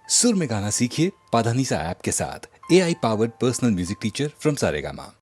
सुर में गाना सीखिए पाधानीसा ऐप के साथ। AI powered personal music teacher from Saregama.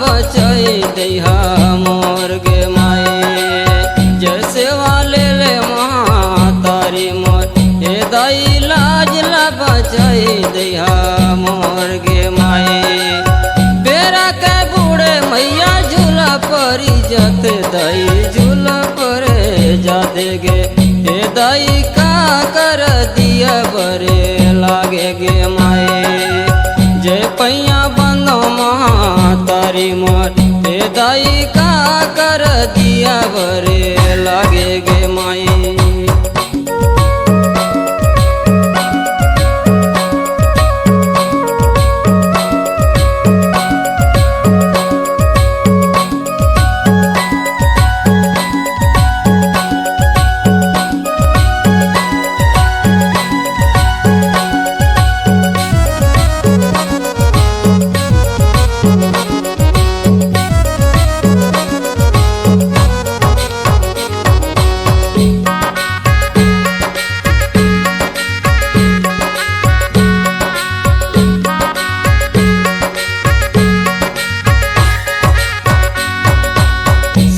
बचाई दैहा मोर गे माए। जैसे वाले ले तारी मोर हे दाई लाज ला बचाई दैहा मोर गे माए। बेरा के बूढ़े मैया झूला परी जाते दाई झूला परे जाते गे हे दाई का कर दिया बरे लागे गे माए। जय पैया बंदो तारी मोर हे दाई का कर दिया बरे लागे गे माए।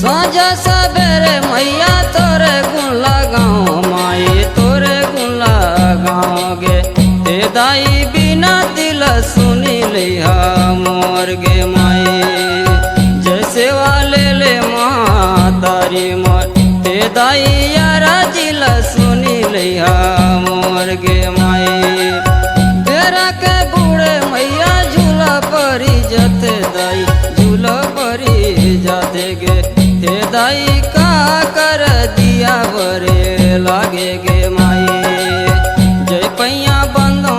साँझ सवेरे मैया तोरे गुण लगाओ माई तोरे गुण लगाओ गे हे दाई बिना दिल सुनी लिहा मोर गे माई। जैसे वाले ले तारी मोर हे दाई यारा दिल सुनी लिहा मोर गे माई। बेरा के बूढ़े मैया झूला परी जाते दाई झूला परी जाते गे हे दाई का कर दिया बरे लागे गे माए। जय पैया बंदो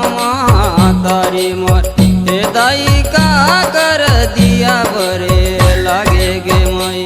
तारी मोर हे दाई का कर दिया बरे लागे गे माए।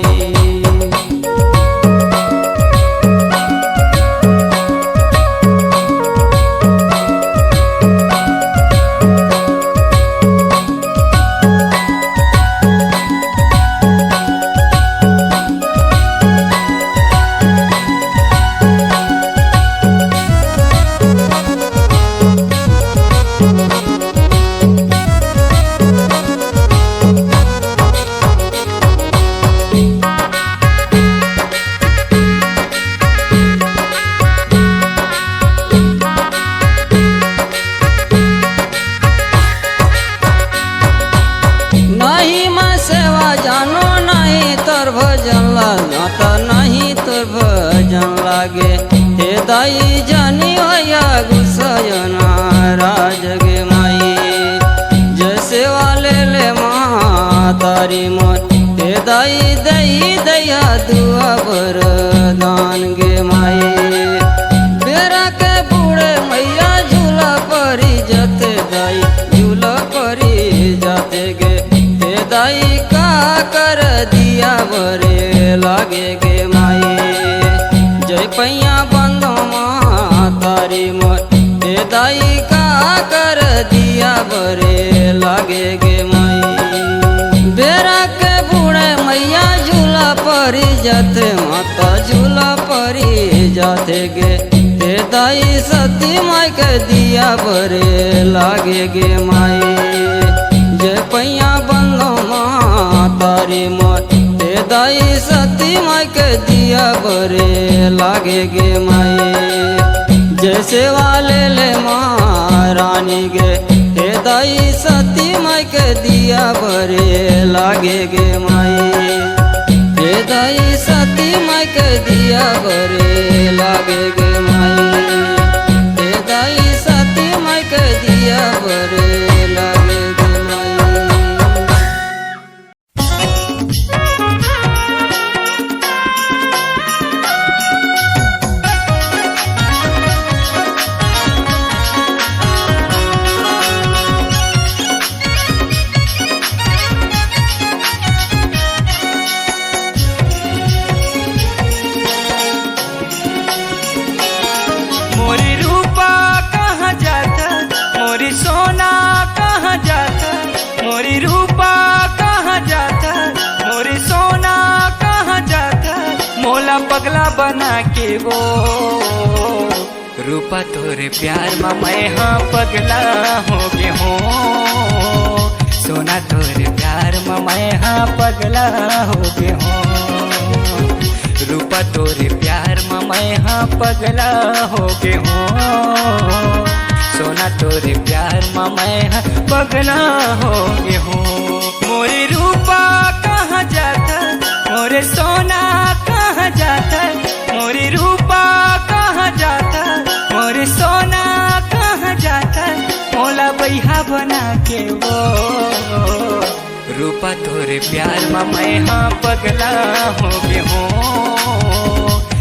नहीं मैं सेवा जानो नहीं तोर भजन लाता नहीं तोर भजन लागे हे दाई जानी भैया गुस्सा राज गे माई। जैसे वाले ले तारी मोर हे दाई दई दैया दुआ वरदान गे माई। बेरा के बूढ़े मैया झूला परी जाते दाई झूला परी जाते गे दाई का कर दिया बरे लागे गे माए। जय पैया बंदो तारी मोर हे दाई का कर दिया बरे लागे गे माए। बेरा के बूढ़े मैया झूला परी जाते माता झूला परी जाते गे हे दाई सती माई के दिया बरे लागे गे माए। जय पैया बंदो तारी मोर हे दाई सती माई के दिया बरे लागे गे माए। जैसे वाले ले रानी गे हे दाई सती माई के दिया बरे लागे गे माए। हे दाई सती माई के दिया बरे लागे गे माए। हे दाई सती माई के दिया बरे लागे गे माए। पगला बना के वो रूपा तोरे प्यार में मैं हाँ पगला हो गे हो। सोना तोरे प्यार में मैं हाँ पगला हो गए हो। रूपा तोरे प्यार में मैं हाँ पगला हो गए हो। सोना तोरे प्यार में मैं हाँ पगला हो गए हो। मोरे रूपा कहाँ जाता, मोरे सोना कहाँ जाता, मोरे रूपा कहाँ जाता, मोरे सोना कहाँ जाता, मोला बैहा बना के वो। रूपा तोरे प्यार में मैं हाँ पगला हो गए हो।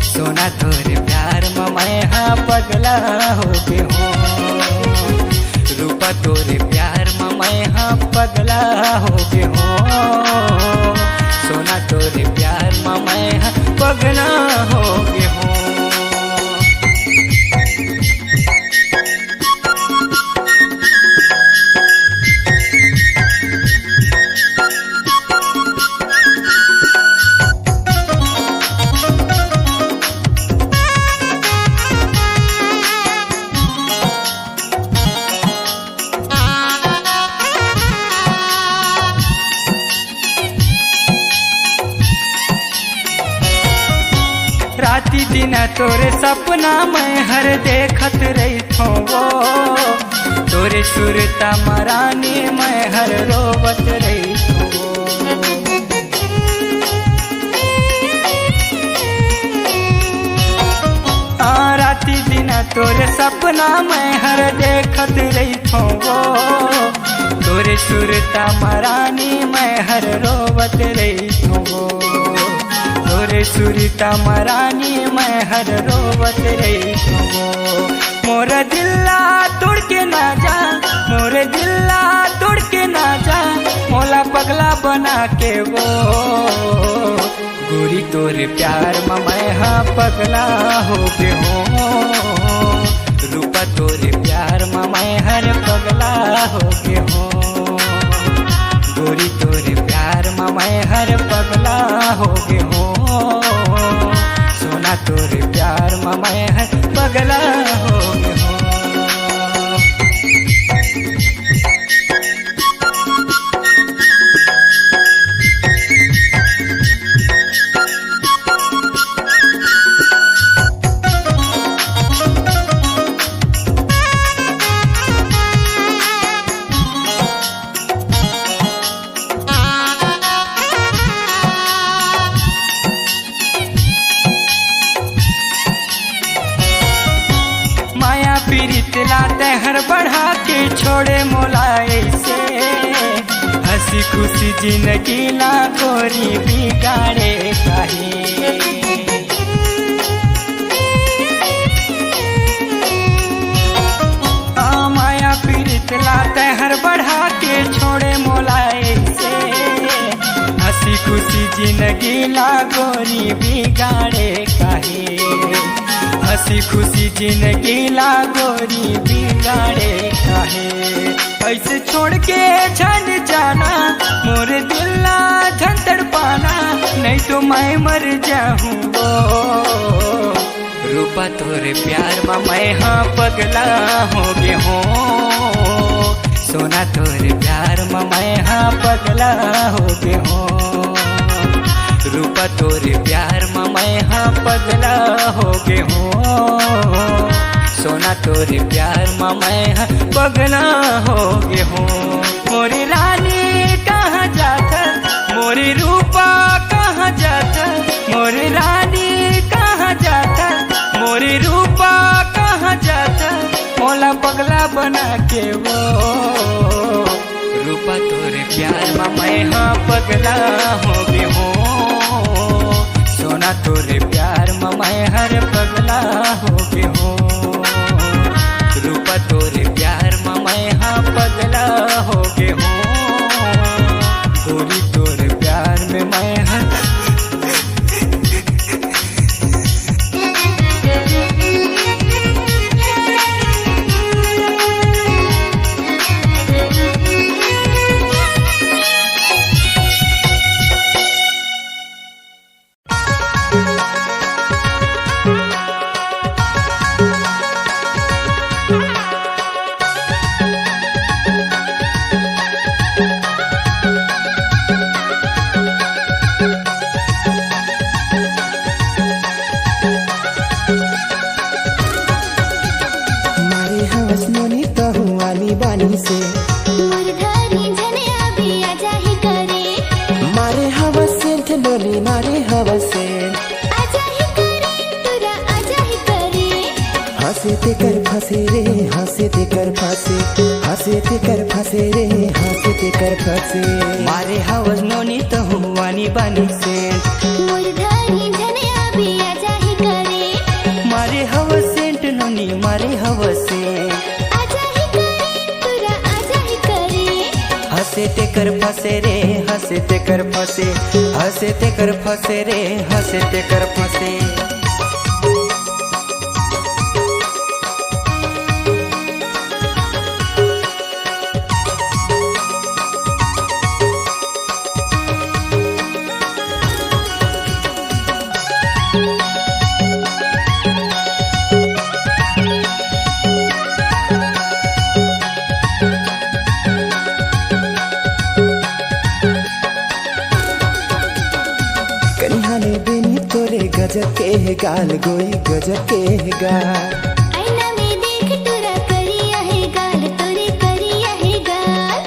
सोना तोरे प्यार में मैं हाँ पगला हो गए हो। रूपा तोरे प्यार में मैं हाँ पगला हो गए हो। सोना तोरे प्यार में मैं हाँ पगला हो गए हो। राती दिन तोरे सपना मैं हर देखत रही थो वो। तोरे सुरता मरानी मैं हर रोवत रही थो। राती दिन तोरे सपना मैं हर देखत रही थो वो। तोरे सुरता मरानी मैं हर रोवत रही थो वो। तोरे सुरता मरानी मैं हर रोवत रही थो। मोरा दिल्ला तोड़ के ना जा, मोरे दिल्ला तोड़ के ना जा, मोला पगला बना के वो। गोरी तोरे प्यार में मैं हाँ पगला हो गए हो। रूपा तोरे प्यार में मैं हर पगला हो गए हो। गोरी तोरे प्यार में मैं हर पगला हो गए हो। सोना तोरे प्यार में मैं हर पगला हो गए हो। पीरित लाते हर बढ़ा के छोड़े मोलाए से। हंसी खुशी जिंदगी ला गोरी बिगाड़े काहे। माया पीरित लाते हर बढ़ा के छोड़े मोलाए से। हंसी खुशी जिंदगी ला गोरी बिगाड़े काहे। हंसी खुशी जिंदगी ला गोरी बिगाड़े काहे। ऐसे छोड़ के छन जाना, मोर दिल्ला झन तड़पाना, नहीं तो मैं मर जाऊँ वो। रूपा तोरे प्यार में मैं हाँ पगला हो गए हो। सोना तोरे प्यार में मैं हाँ पगला हो गए हो। रूपा तोरे प्यार में मैं हाँ पगला हो गए हो। सोना तोरे प्यार में मैं हाँ पगला हो गए हो। मोरी रानी कहाँ जाता, मोरी रूपा कहाँ जाता, मोरी रानी कहाँ जाता, मोरी रूपा कहाँ जाता, मोला पगला बना के वो। रूपा तोरे प्यार में मैं हाँ पगला हो गए हो। सोना तोरे प्यार में मैं हर पगला हो गए हो। रूपा तोरे प्यार में मैं हाँ पगला हो गए हो। गोरी तोरे प्यार में मैं हर ते कर फसे रे हंसे ते कर फसे हंसे ते कर फसे रे हंसे ते कर फसे मारे हवस नोनी तो हुआनी बानी सेंट मुरधारी झने अभी आजा ही करे मारे हवस सेंट नोनी मारे हवस सेंट आजा ही करे तुरा आजा ही करे हंसे ते कर फसे रे हंसे ते कर फसे हंसे ते कर फसे रे हंसे ते कर फसे कनिहाने बिनी तोरे गजब के गाल गोई गजब के गाल आईना में देख तुरा करिया है गाल तोरे करिया है गाल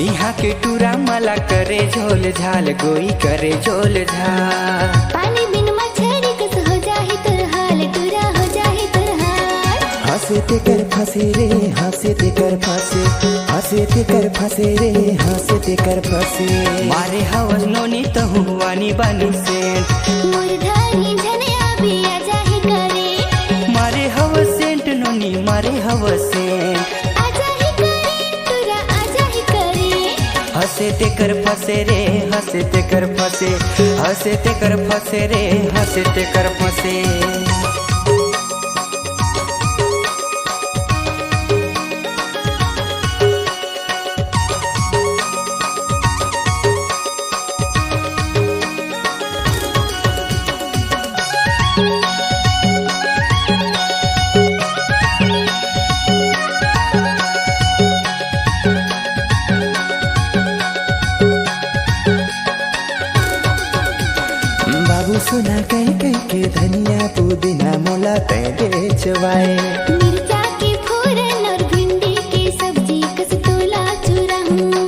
यहाँ के टूरा मला करे झोल झाल गोई करे झोल झाल पानी बिन मछरी कस हो जाही तुर हाल तुरा हो जाही तुर हाल हंसे ते कर फसे रे हंसे ते कर फसे हंसे ते कर फसे रे हंसे ते कर फसे मारे हवस नोनी तो हुआनी बानी सेंट मुरधारी झने अभी आजा ही करे मारे हवस सेंट नोनी मारे हवस सेंट आजा ही करे तुरा आजा ही करे हंसे ते कर फसे रे हंसे ते कर फसे हंसे ते कर फसे रे हंसे ते कर फसे बाबू सुना कहीं कहीं के धनिया पुदीना मोला पे बेचवाए मिर्चा के फोरन और भिंडी की सब्जी कस तोला चूरा हूँ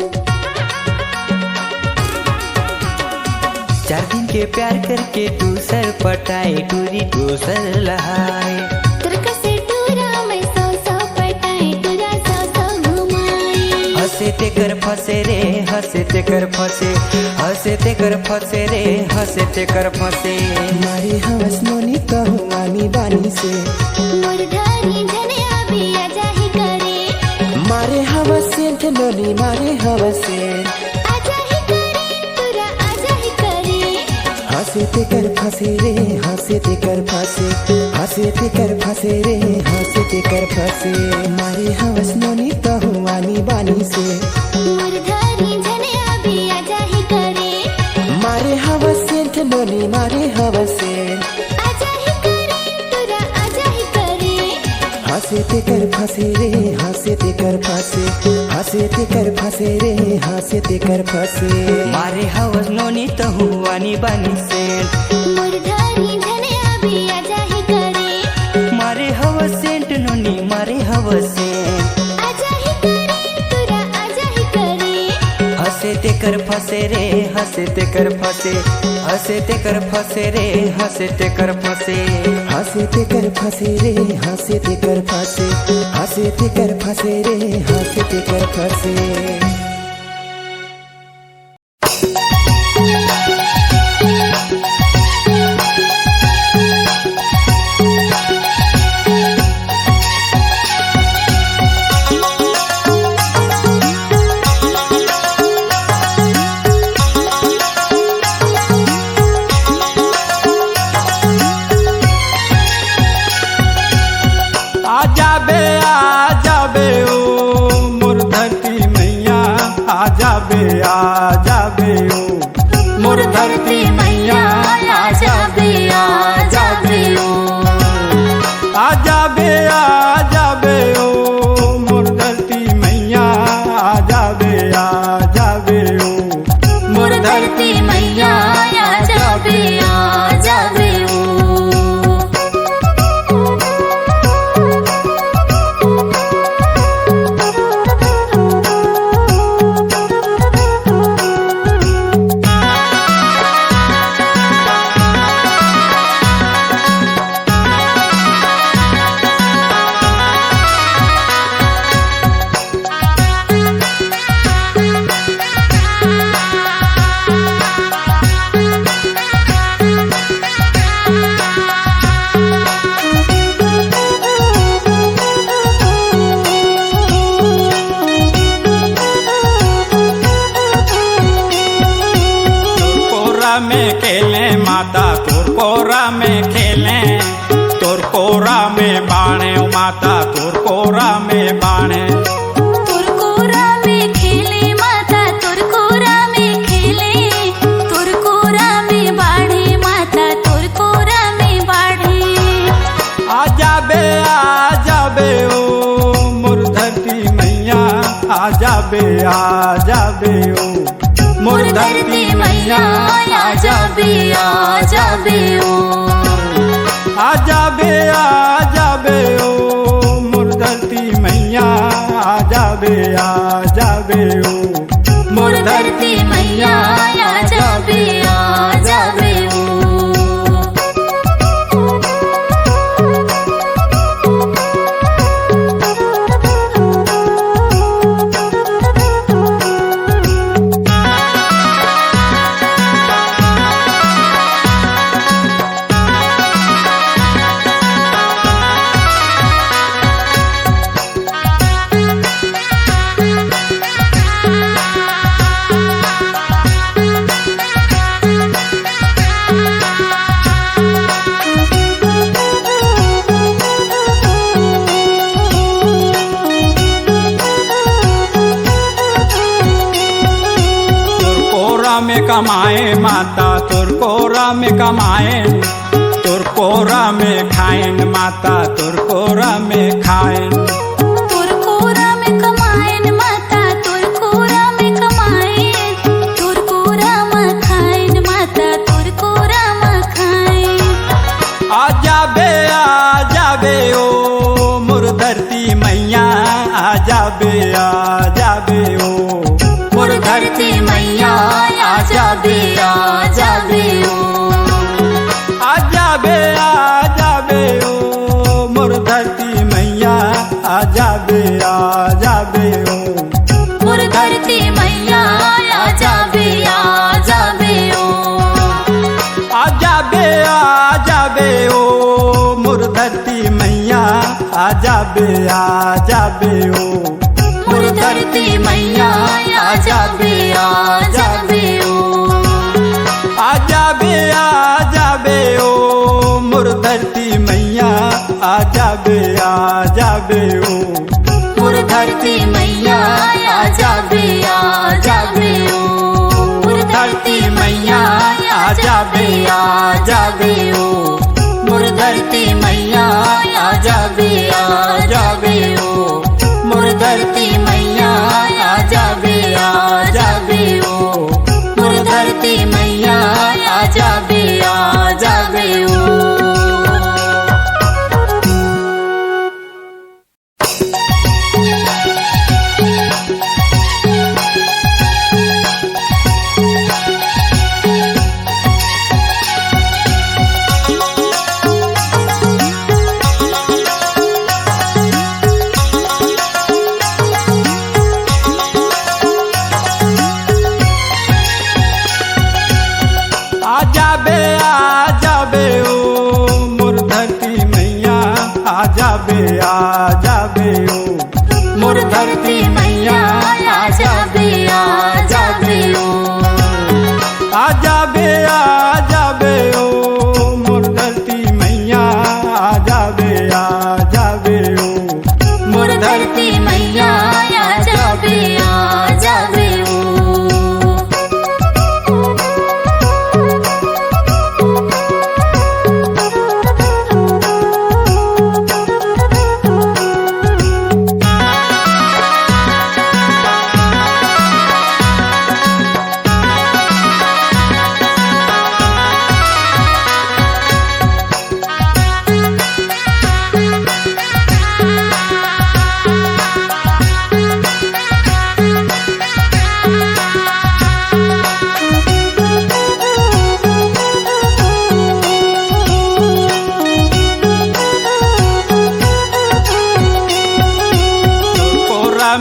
4 दिन के प्यार करके दूसर पटाए टूरी दूसर लहाए तुरका से टूरा मैं 100 पटाए तुरा 100 घुमाए हंसे ते कर फसे रे हंसे ते कर फसे हंसे ते कर फसे रे हंसे ते कर फसे मारी हवस नोनी तो हुआनी बानी से मुरधारी झने अभी आजा ही करे मारे हवस सेंट नोनी मारे हवस सेंट आजा ही करे तुरा आजा ही करे हंसे ते कर फसे रे हंसे ते कर फसे हंसे ते कर फसे रे हंसे ते कर फसे मारी हवस नोनी तो हुआनी बानी से मुरधारी झने अभी आजा ही करे मारे हवस सेंट नोनी मारे हवस सेंट आजा ही करे तुरा आजा ही करे हंसे ते कर फसे रे हंसे ते कर फसे हंसे ते कर फसे रे हंसे ते कर फसे मारे हवस नोनी तो हुआनी बानी सेंट मुरधारी झने अभी आजा ही करे मारे हवस सेंट नोनी मारे हवस सेंट आजा ही करे तुरा आजा ही करे हंसे ते कर फसे रे हंसे ते कर फसे हंसे ते कर फसे रे हंसे ते कर फसे हंसे ते कर फसे रे हंसे ते कर फसे हंसे ते कर फसे रे हंसे ते कर फसे मोर धरती मैया आ जाबे ओ आ जाबे ओ मोर धरती मैया आ जाबे ओ मोर धरती मैया आ जाबे ओ में खेले माता तोर कोरा में खेले, तोर कोरा में बाणे माता तोर कोरा में बाणे। तोर कोरा में खेले माता तोर कोरा में खेले, तोर कोरा में बाढ़े माता तोर कोरा में बाढ़े। आजा बे ओ मोर धरती मैया, आजा बे ओ मोर धरती मैया, आजा बे ओ। आजा बे ओ मोर धरती मैया, आजा बे ओ मोर धरती मैया, आजा बे ओ। में कमाए माता तोर कोरा में कमाए, तोर कोरा में खाएन माता तोर कोरा में खाएन। तोर कोरा में कमाएन माता तोर कोरा में कमाएन, तोर कोरा में खाएन माता तोर कोरा में खाएन। आजा बे ओ मोर धरती मैया, आजा बे ओ मोर धरती मैया, आजा बे ओ। आजा बे ओ मोर धरती मैया, आजा बे ओ मोर धरती मैया, आजा बे ओ। आजा बे ओ मोर धरती मैया, आजा बे ओ मोर धरती मैया, आजा बे ओ। आजा बे ओ मोर धरती मैया, आजा बे ओ मोर धरती मैया, आजा बे ओ। मोर धरती मैया, आजा बे ओ। मोर धरती मैया, आजा बे ओ। मोर धरती मैया, आजा बे ओ। मोर धरती मैया, आजा बे ओ। आजा बे ओ मोर धरती मैया, आजा बे ओ। आजा बे ओ मोर धरती मैया, आजा बे ओ मोर धरती मैया, आजा बे ओ।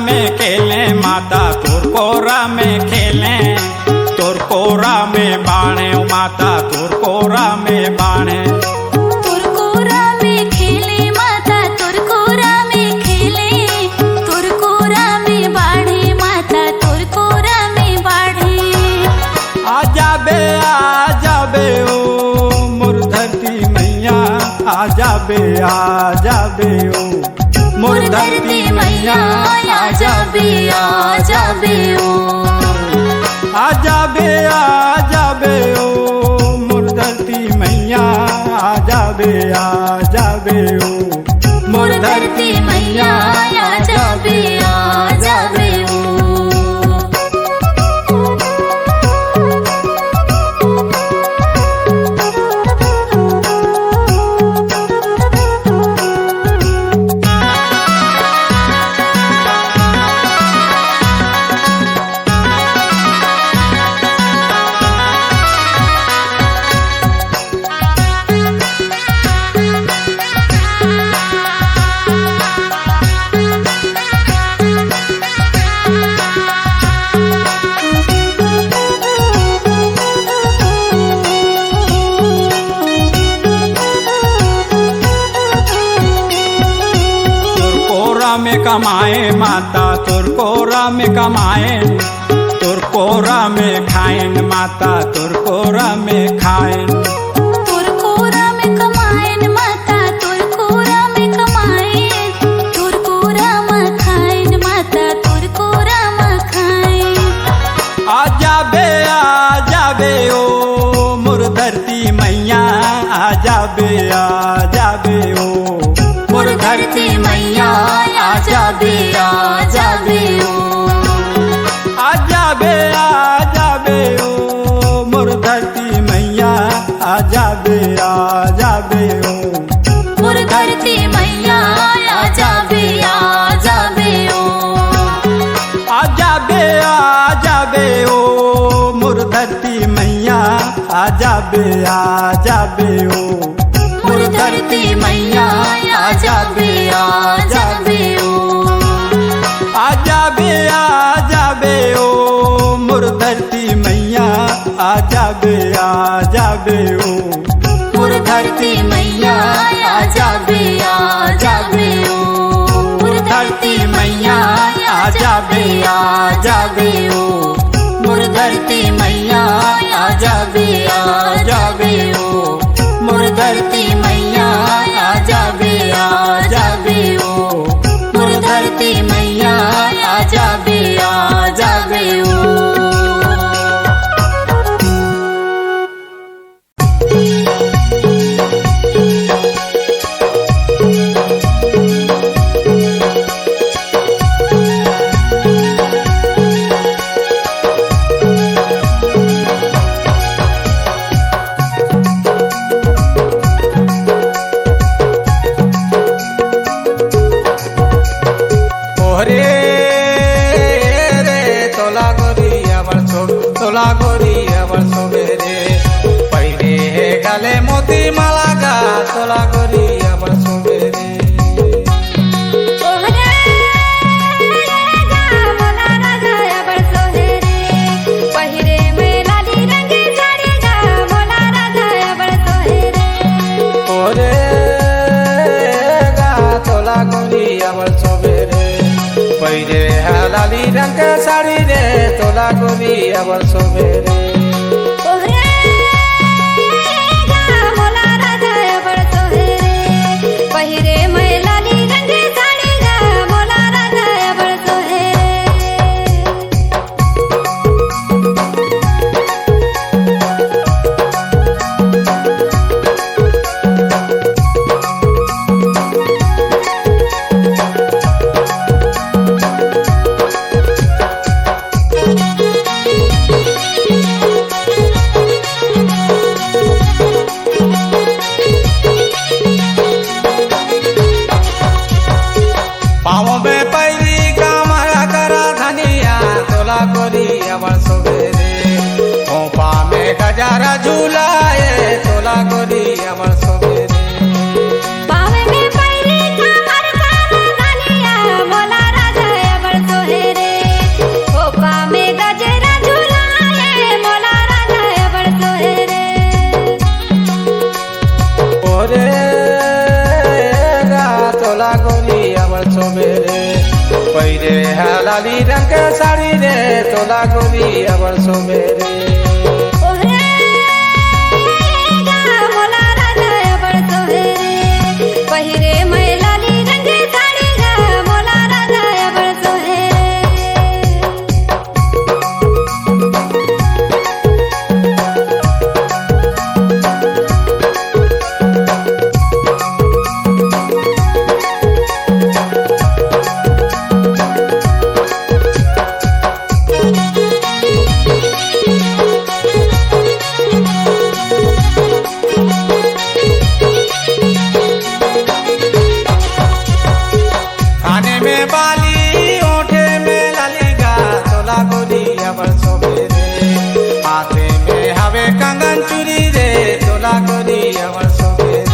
में खेले माता तोर कोरा में खेले, तोर कोरा में बाणे माता तोर कोरा में बाणे। तोर कोरा में खेले माता तोर कोरा में खेले, तोर कोरा में बाढ़े माता तोर कोरा में बाढ़े। आजा बे जाबे ओ मोर धरती मैया आ जाबे ओ आ जाबे ओ मोर धरती मैया आ जाबे ओ मोर धरती मैया आ जाबे ओ में कमाए माता तोर कोरा में कमाए तोर कोरा में खाएन माता तोर कोरा में खाएन तोर कोरा में कमाएन माता तोर कोरा में कमाएन तोर कोरा में खाएन माता तोर कोरा में खाएन आ जाबे ओ मोर धरती मैया आ जाबे ओ मोर धरती मैया आ जाबे ओ आ जाबे ओ मोर धरती मैया आ जाबे ओ मोर धरती मैया आ जाबे ओ आ जाबे ओ मोर धरती मैया आ जाबे ओ मोर धरती मैया आ जाबे ओ आ जाबे ओ मोर धरती मैया आ जाबे ओ मोर धरती मैया आ जाबे ओ मोर धरती मैया आ जाबे ओ मोर धरती मैया आ जाबे ओ मोर धरती मैया आ जाबे ओ मोर धरती मैया आ जाबे ओ लाली रंग साड़ी रे तोला गोरी अबर सोबेरे पहिरे मैं लाली रंग साड़ी गा मोला राजा अबर सोहे गजारा झूलाए तोला गोरी अमर सोबेरे पावे में पैरी कमर काना धनिया मोला राजा अबर सोहे रे ओपा में गजरा झुलाए मोला राजा अबर सोहे रे ओरे गा तोला गोरी अमर सोबेरे पैरे लाली रंग साड़ी रे तोला गोरी अमर सोबेरे काने में बाली ओठे में ललिगा तोला गोरी अबर सोबेरे हाथे में हवे कंगन चूड़ी रे तोला गोरी अबर सोबेरे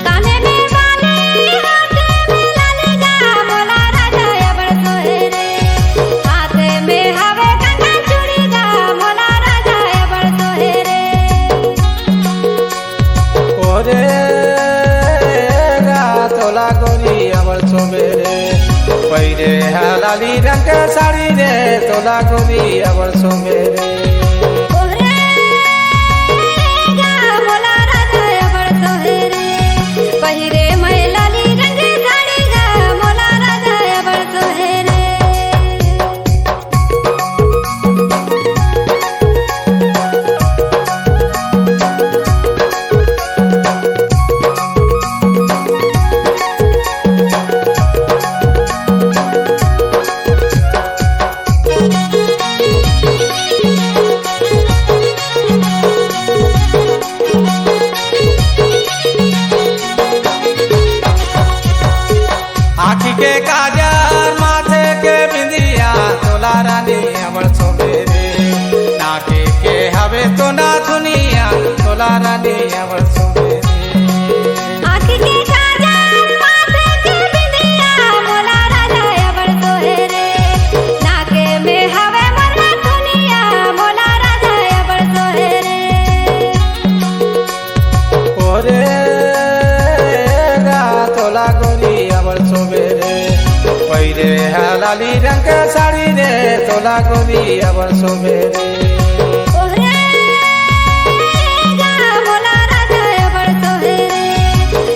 काने में बाली हाथे में ललिगा मोला राजा अबर सोहेरे हाथे में हवे कंगन चूड़ी गा मोला राजा अबर सोहेरे ओरे गा तोला गोरी अबर सोबेरे पैरे लाली रंग के साड़ी रे तोला गोरी अबर सोबेरे ओरे गा मोला राजा अबर सोहेरे पहिरे मैं लाली रंग साड़ी गा मोला राजा अबर सोहेरे आँखी के काजर माथे के बिंदिया तोला रानी अबर सोबेरे नाके के हवे तो ना दुनिया तोला रानी अबर सोबेरे आँखी के काजल माथे के बिंदिया मोला राजा अबर सोहेरे नाके में हवे मरना दुनिया मोला राजा अबर सोहेरे ओरे गा तोला गोरी अबर सोबेरे पैरे लाली रंग के साड़ी रे तोला गोरी अबर सोबेरे ओरे गा मोला राजा अबर सोहेरे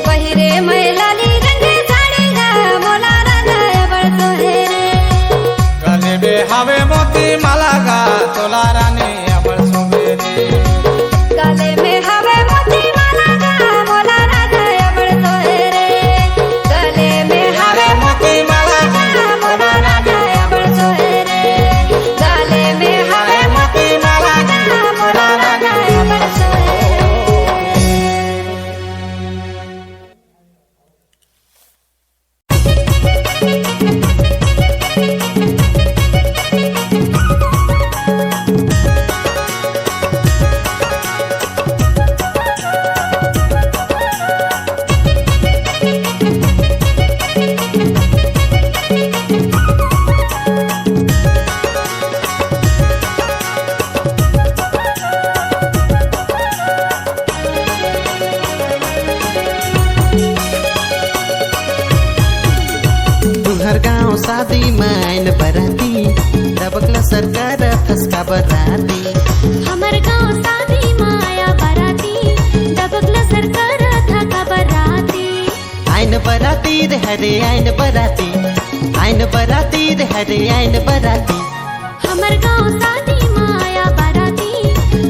पहिरे मैं लाली रंग साड़ी गा मोला राजा अबर सोहेरे गले में हवे मोती माला गा तोला रानी अबर सोबेरे गले में हवे मोती माला गा मोला राजा अबर सोहेरे गले में हवे मोती माला गा मोला राजा अबर सोहेरे गले में हवे मोती माला गा मोला राजा अबर सोहेरे तुहर गाँव शादी मायन बराती दबकला सरकार फसका बराती हमर गाँव शादी माया बराती दबकला सरकार था बराती आइन बराती रे हरे आइन बराती आइन बराती रे हरे आइन बराती हमर गाँव शादी माया बराती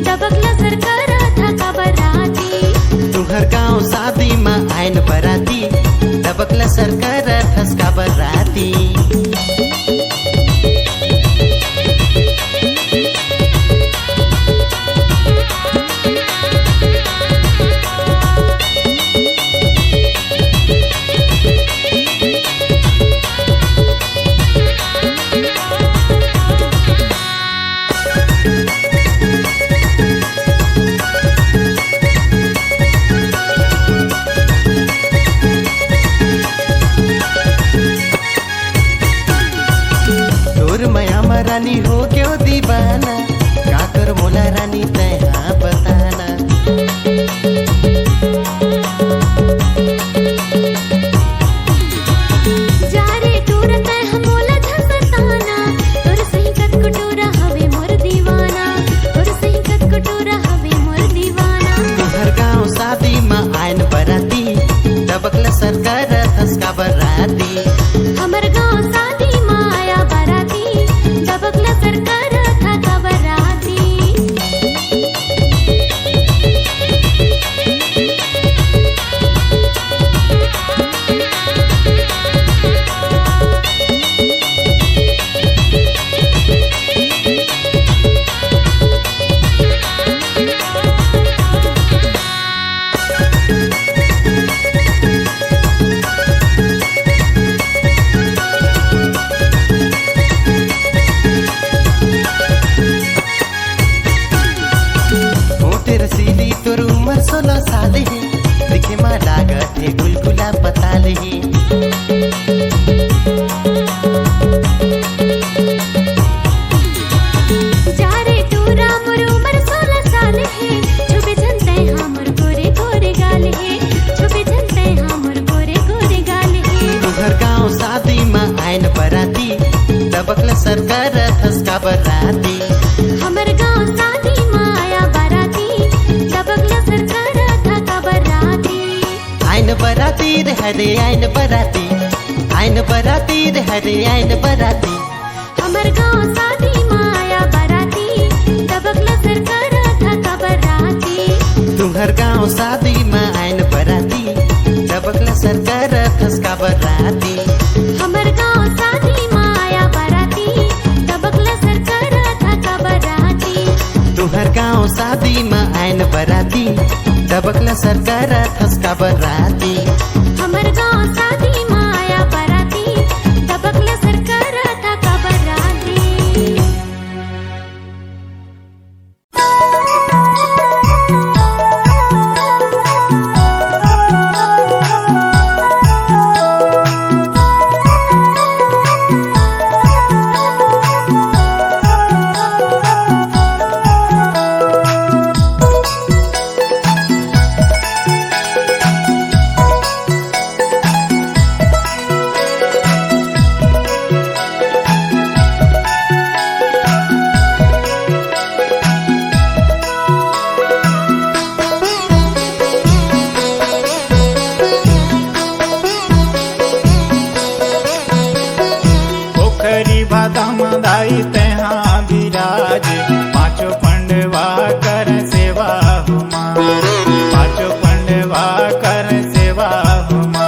दबकला सरकार था बराती तुहर गाँव शादी में आइन बराती दबकला सरकार फसका बराती तोर मया रानी हो क्यों दीवाना काकर मोला रानी तैहा बताना जा रे टूर तै हमोला धसताना तोर सही कत कुटूरा हवे मोर दीवाना तोर सही कत कुटूरा हवे मोर दीवाना तुहर गाँव शादी में आइन बराती दबकला सरकार फसका बराती हमर गाँव शादी माया बराती दबकला सरकार था बराती हमर गाँव शादी माया बाराती दबकला सरकार था बराती आइन बराती रे हरे आइन बराती आइन बराती रे हरे आइन बराती हमर गाँव शादी माया बाराती दबकला सरकार था बराती तुम्हर गाँव शादी में आइन बराती दबकला सरकार फसका बराती हमर गाँव शादी माया बाराती दबकला सरकार था बराती तुम्हर गाँव शादी में आइन बराती दबकला सरकार फसका बराती हमर गाँव शादी माया बाराती दबकला सरकार था बराती पोखरी बादाम दाई तेहाँ विराज पाँचों पंडवा कर सेवा हुमा पाँचों पंडवा कर सेवा हुमा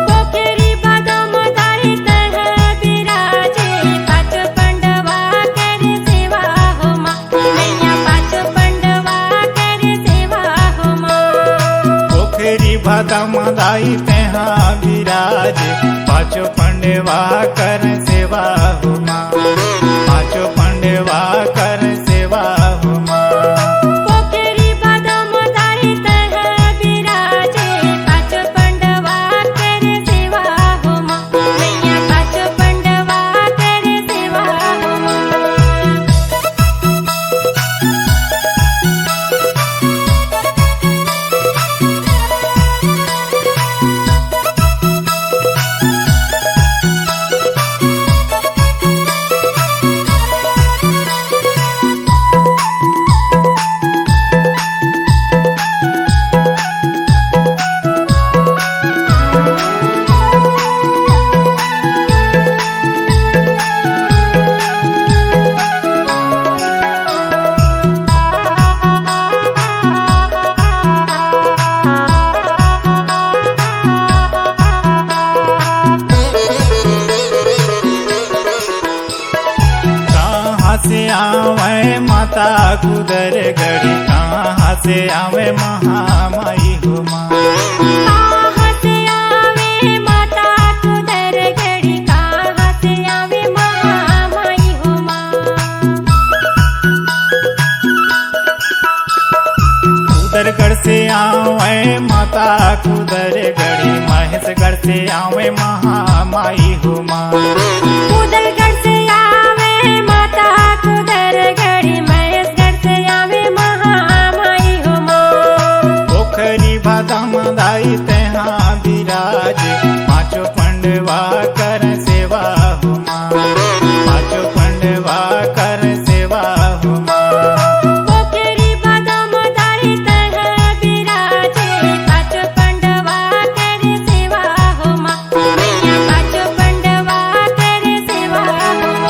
पोखरी बादाम दाई तहाँ विराजे पाँच पंडवा कर सेवा होमा नैया पाँच पंडवा कर सेवा होमा पोखरी बादाम दाई तेहाँ विराज पाँचों पंडवा कर सेवा हुमा पाँचों पंडवा कर सेवा हुमा पोखरी बादाम दाई तहाँ विराजे पाँच पंडवा कर सेवा होमा नैया पाँच पंडवा कर सेवा होमा कहाँ से आवे माता कुदर गढ़ी कहाँ से आवे महामाई हुमा कहाँ से आवे माता कुदर गढ़ी कहाँ से आवे महामाई होमा कुदरगढ़ से आवे माता कुदर गढ़ी महेशगढ़ से आवे महामाई हुमा कुदरगढ़ से आवे माता कुदर गढ़ी महेशगढ़ से आवे महामाई होमा पोखरी बादाम दाई तेहाँ विराज पाँचों पंडवा कर सेवा हुमा पाँचों पंडवा कर सेवा हुमा पोखरी बादाम दाई तहाँ विराजे पाँच पंडवा कर सेवा होमा नैया पाँच पंडवा कर सेवा होमा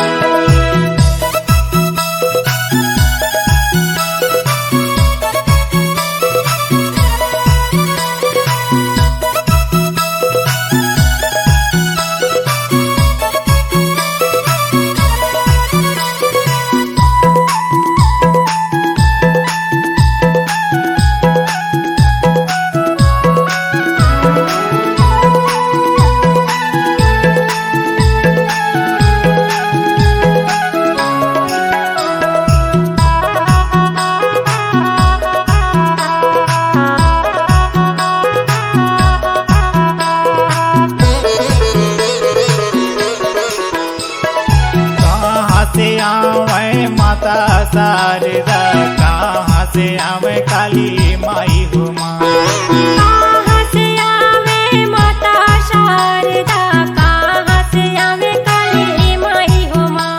शारदा कहाँ से आवे काली माई हो माँ कहाँ से आवे माता शारदा कहाँ से आवे काली माई हो माँ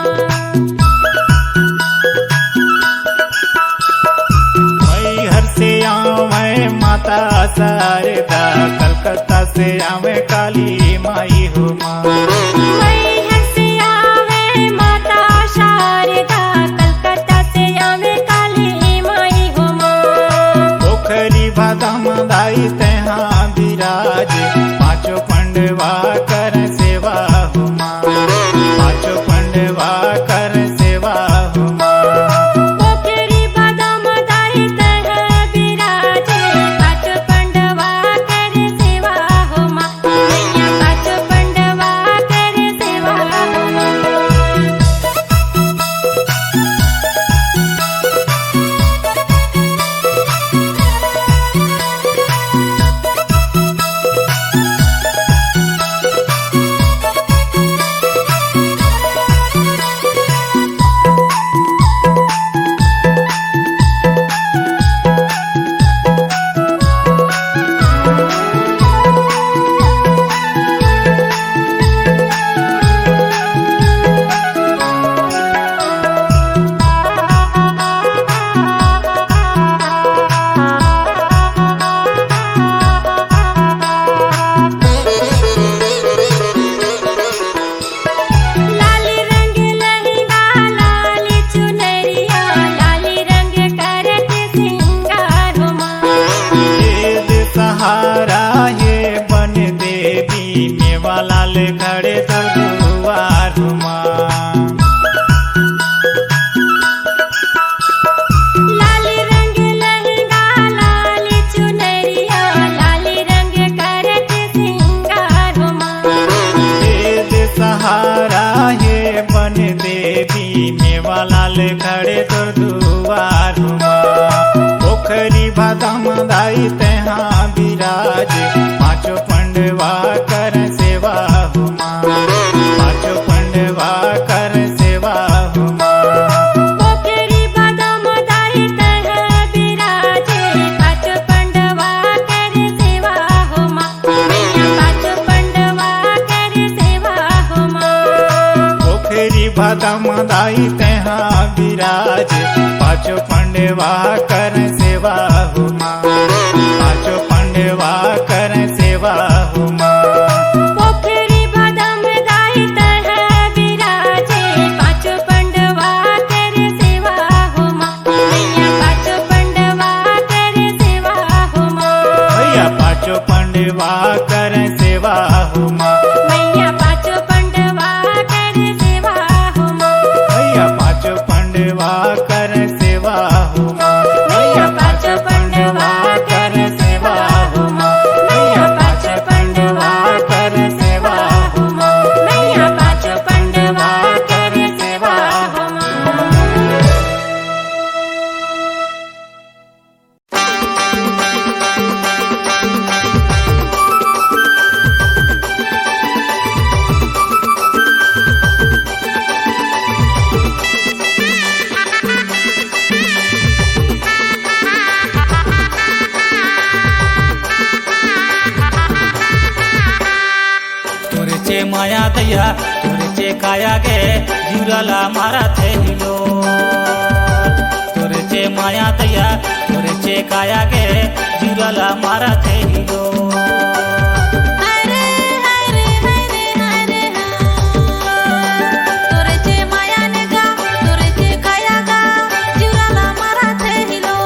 शारदा कलकत्ता से आवे काली माई हो माँ। मैहर से आवे माता शारदा कलकत्ता से आवे काली माई हो माँ। पोखरी बादाम दाई तहाँ विराज पाँचों पंडवा कर सेवा हो माँ। पाँचों पंडवा कर सेवा हो माँ। पोखरी बादाम दाई तहाँ विराजे पाँच पंडवा कर सेवा हो माँ। मैया पाँच पंडवा कर सेवा हो माँ। लाली रंग लहंगा लाली चुनरिया लाली रंग करत सिंगार हो माँ। वेद सहारा ये बन देवी मेवा लाल खड़े दुआर हो माँ। लाली रंग लहंगा लाली चुनरिया लाली रंग करत सिंगार हो माँ। वेद सहारा ये बन देवी मेवा लाल खड़े दुआर हो माँ। पोखरी बादाम दाई तहाँ विराज पाँचों पंडवा कर सेवा हो माँ। पाँचों पंडवा कर सेवा हो माँ। पोखरी बादाम दाई तहाँ विराजे पाँच पंडवा कर सेवा हो माँ। मैया पाँच पंडवा कर सेवा हो माँ। पोखरी बादाम दाई तहाँ विराज पाँचों पंडवा कर सेवा हो माँ। पाँचों पंडवा कर सेवा हो माँ। पोखरी बादाम दाई तहाँ विराजे पाँच पंडवा कर सेवा हो माँ। मैया पाँच पंडवा कर सेवा हो माँ। भैया पाँचों पंडवा कर सेवा हो माँ। मैया पाँच पंडवा कर सेवा हो माँ। भैया पाँचों पंडवा कर सेवा हो माँ। भैया पाँच पंडवा कर सेवा हो माँ। भैया पाँच पंडवा कर सेवा हो माँ। मैया पाँच पंडवा कर सेवा हो माँ। तुरचे माया दया तुरचे काया गे जुराला मारा थे हिलो। तुरचे माया दया तुरचे काया गे जुराला मारा थे हिलो। हरे हरे हरे हरे तुरचे माया ने गा तुरचे काया गा जुराला मारा थे हिलो।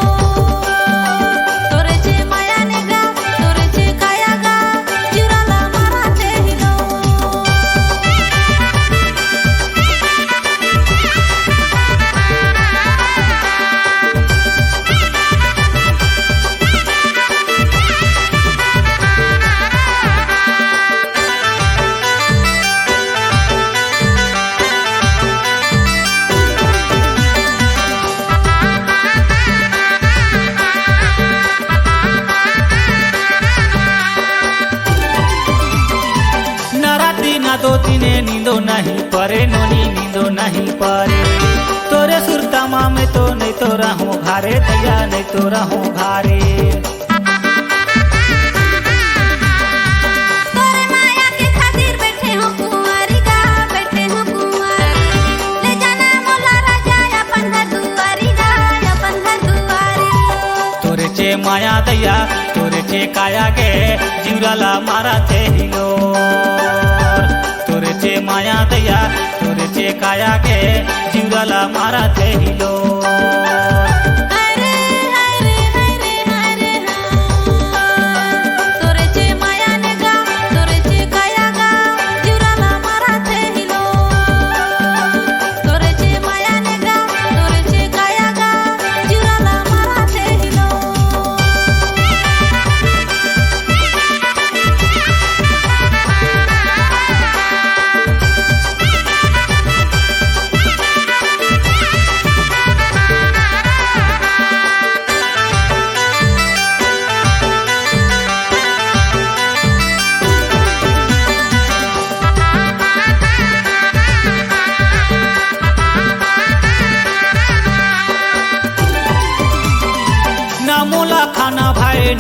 तुरचे माया ने गा तुरचे काया गा जुराला मारा थे हिलो। दो दिने नींदो नहीं परे नोनी नींदो नहीं परे। तोरे सुरतामा में तो नहीं तो रहूं घारे दया नहीं तो रहूं घारे। तोरे माया के खातिर बैठे हो कुंवारी गा बैठे हो कुंवारी। ले जाना मोला राजा अपन घर दुआरी गा अपन घर दुआरी। तोरे चे माया दया तोरे चे काया गे जुराला मारा थे हिलो तोरे चे माया दया तोरे चे काया गे जुराला मारा थे हिलो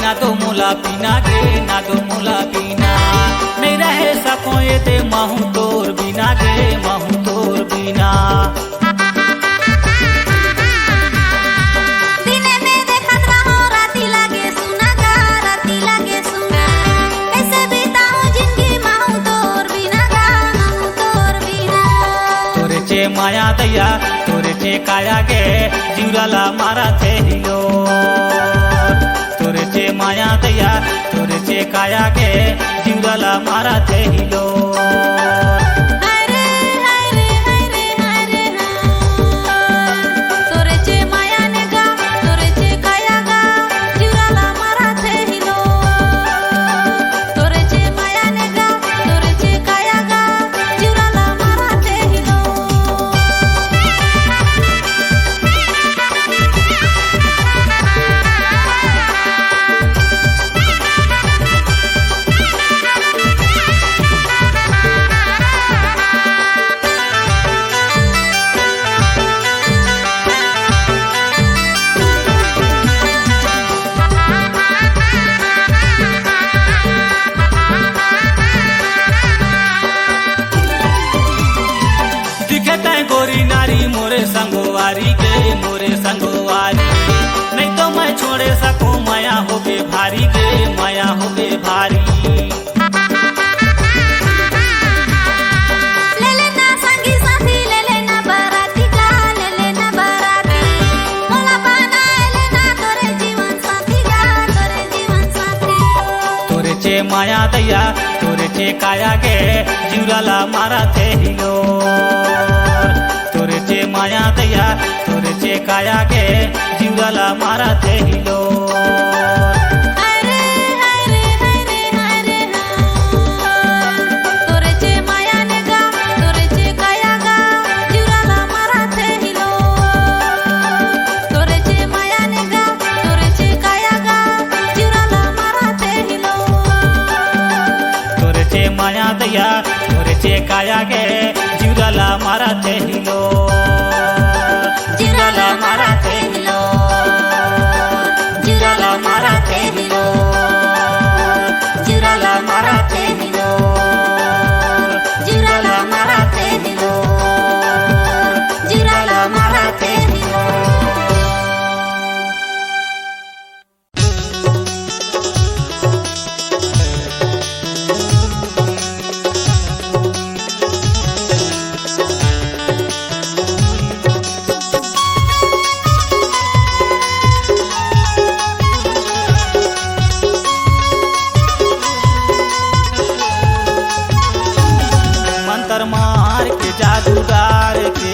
ना तो मोला पीना गे ना तो मोला पीना नहीं रहे सको ये ते महू तोर बिना गे महू तोर बिना दिने में देखत रहो राती लागे सुना गा राती लागे सुना ऐसे बिताऊं जिंदगी महू तोर बिना गा महू तोर बिना तोरे चे माया दया तोरे चे काया गे जुराला मारा थे हिलो तोरे चे माया दया तोरे चे काया गे जुराला मारा थे हिलो तोरे चे माया ने गा तोरे चे काया गा जुराला मारा थे हिलो तोरे चे माया ने गा तोरे चे काया गा जुराला मारा थे हिलो गोरी नारी मोरे संगवारी गे मोरे संगवारी नहीं तो मैं छोड़े सकूं माया हो बे भारी गे माया हो बे भारी ले लेना संगी साथी ले लेना बाराती का ले लेना बाराती मोला पाना लेना तोरे जीवन साथी का तोरे जीवन साथी तोरे चे माया दया तोरे चे काया गे जुराला मारा थे हिलो तोरे चे माया दया तोरे चे काया गे जुराला मारा थे हिलो तोरे चे माया ने गा तोरे चे काया गा जुराला मारा थे हिलो तोरे चे माया ने गा तोरे चे काया गा जुराला मारा थे हिलो तोरे चे माया दया तोरे चे काया गे जुराला मारा थे हिलो जुराला मारा थे हिलो जुराला मारा थे हिलो जुराला मारा थे हिलो जुराला मारा थे हिलो जुराला मारा थे हिलो मंतर मार के जादूगार के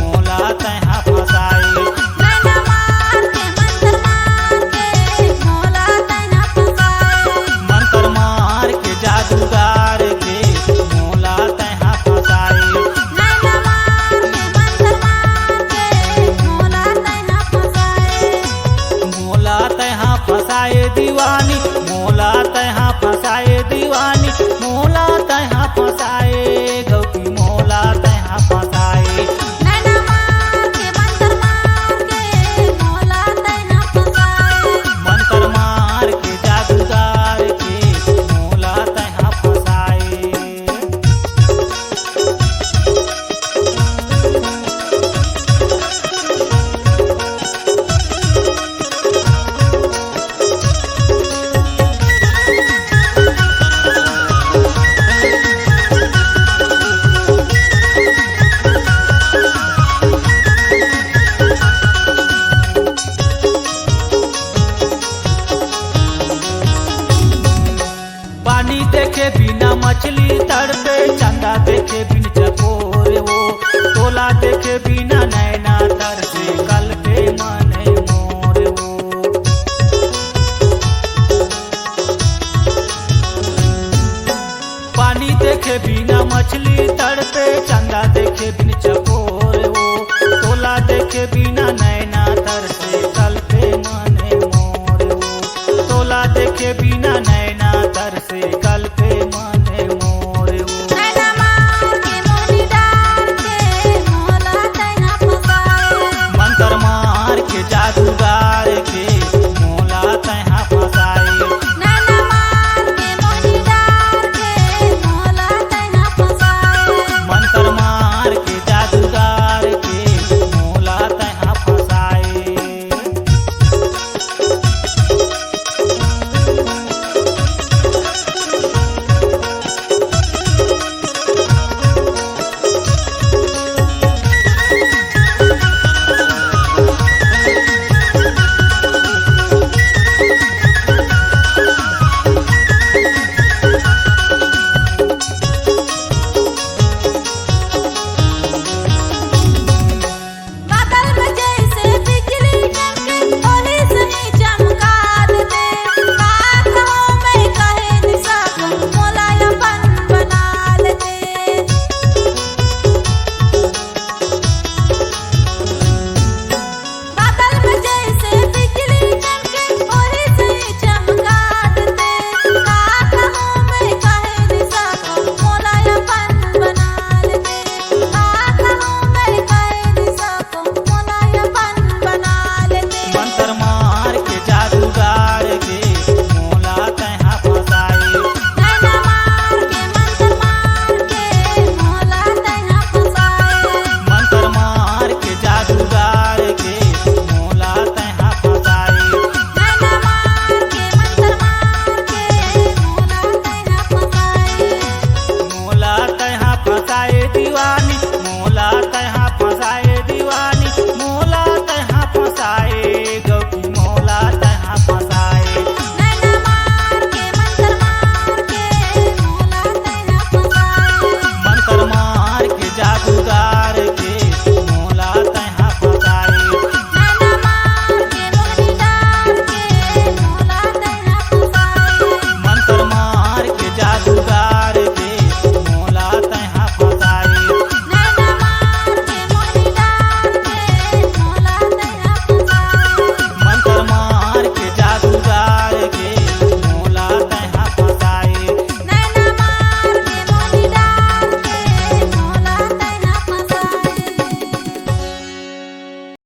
मोला तहा फसाए मैना मार के मंतर मार के मोला तैना फसाए मंतर मार के जादूगार के मोला तहा फसाए मैना मार के मंतर मार के मोला तैना फसाए मोला तहा फसाए दीवानी मोला तहा फसाए दीवानी मोला तहा फसाए गौती मोला तहा फसाए मैना मार के मंतर मार के मोला तैना फसाए मंतर मार के जादूगार के मोला तहा फसाए देखे बिना नैना तरसे कल पे मन मोर वो। पानी देखे बिना मछली तड़पे, चंदा देखे बिन चकोर वो। तोला देखे बिना नैना तरसे